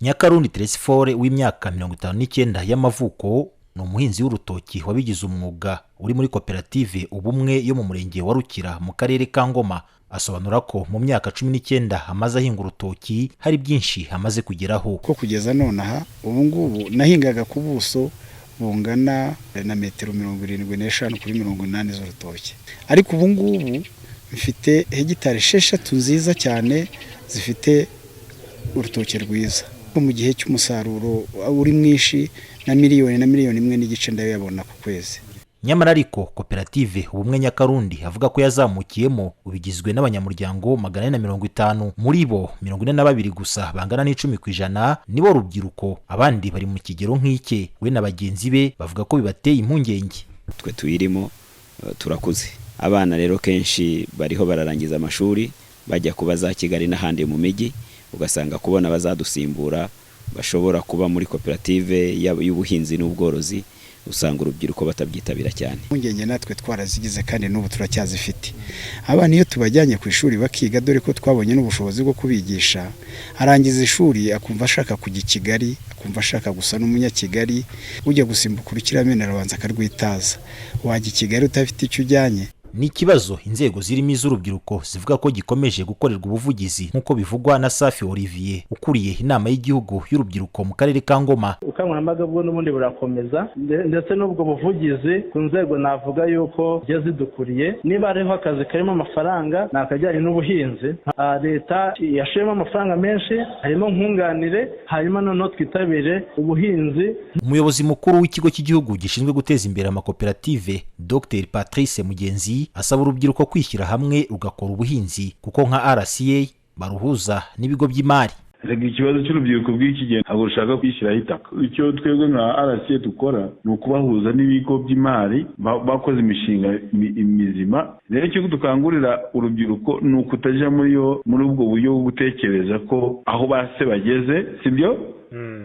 Nyakarundi Tresifore w'imyaka 59 y'amavuko ni umuhinzi w'urutoki wabigize umwuga uri muri koperative Ubumwe yo mu murenge wa Rukira mu karere ka Ngoma. Asobanura ko mu myaka 19 amaze ahinga urutoki hari byinshi amaze kugeraho. Ko kugeza nonaha ubu ngubu nahingaga ku buso bungana na metero 75 kuri 80 z'urutoki, ariko ubu ngubu mfite hegitari 6 nziza cyane zifite urutoki rwiza. Mu gihe cy'umusaruro uri mwinshi na miliyoni imwe n'igice ndayabona ku kwezi. Nyamara ariko koperative Ubumwe Nyakarundi avuga ko yazamukiyemo ubigizwe n'abanyamuryango 450, muri bo 42 gusa bangana n'10% nibo rubyiruko, abandi bari mu kigero nk'ike. We na bagenzi be bavuga ko bibateye impungenge. Twe tuyirimo turakuze, abana rero kenshi bariho bararangiza amashuri bajya kuba za Kigali n'ahandi mu migi, ugasanga kubona bazadusimbura bashobora kuba muri koperative y'ubuhinzi n'ubworozi, usanga urubyiruko batabyitabira cyane. Impungenge natwe twarazigize kandi n'ubu turacyazifite. Abana iyo tubajyanye ku ishuri bakiga, dore ko twabonye n'ubushobozi bwo kubigisha, arangiza ishuri akumva ashaka kujya i Kigali, akumva ashaka gusa n'umunyakigali, ujya gusimbuka urukiramende arabanza akarwitaza. Wajya i Kigali utafite icyo ujyanye. Ni ikibazo inzego zirimo iz'urubyiruko zivuga ko gikomeje gukorerwa ubuvugizi, nk'uko bivugwa na Safi Olivier ukuriye inama y'igihugu y'urubyiruko mu karere ka Ngoma. Ubukangurambaga bwo n'ubundi burakomeza, ndetse n'ubwo buvugizi ku nzego navuga yuko zidukuriye. Niba hariho akazi karimo amafaranga nakajyanye n'ubuhinzi, leta yashiremo amafaranga menshi, harimo nkunganire, hanyuma noneho twitabire ubuhinzi. Umuyobozi mukuru w'ikigo cy'igihugu gishinzwe guteza imbere amakoperative Dr Patrice Mugenzi asaba urubyiruko kwishyira hamwe rugakora ubuhinzi, kuko nka RCA baruhuza n'ibigo by'imari. Rega ikibazo cy'urubyiruko bw'iki gihe ntabwo rushaka kwishyiraho itaka. Icyo twebwe nka RCA dukora ni ukubahuza n'ibigo by'imari bakoze imishinga mizima. Rero icyo dukangurira urubyiruko ni ukutajya muri ubwo buryo bwo gutekereza ko aho base bageze sibyo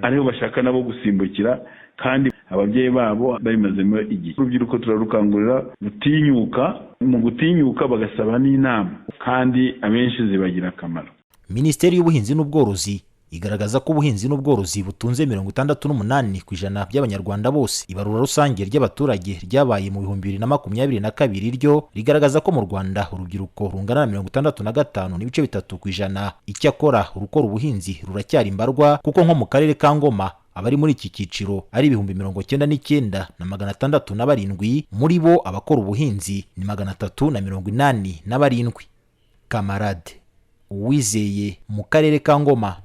ariho bashaka nabo gusimbukira, kandi ababyeyi babo babimazemo igihe. Urubyiruko turarukangurira gutinyuka, mu gutinyuka bagasaba n'inama, kandi abenshi zibagira akamaro. Minisiteri y'Ubuhinzi n'Ubworozi igaragaza ko ubuhinzi n'ubworozi butunze 68% by'abanyarwanda bose. Ibarura rusange ry'abaturage ryabaye mu 2022 ryo rigaragaza ko mu Rwanda urubyiruko rungana na 65.3%. Icyakora urukora ubuhinzi ruracyari imbarwa, kuko nko mu karere ka Ngoma abari muri iki cyiciro ari 99,687, muri bo abakora ubuhinzi ni 387. Kamarade Uwizeye mu karere ka Ngoma.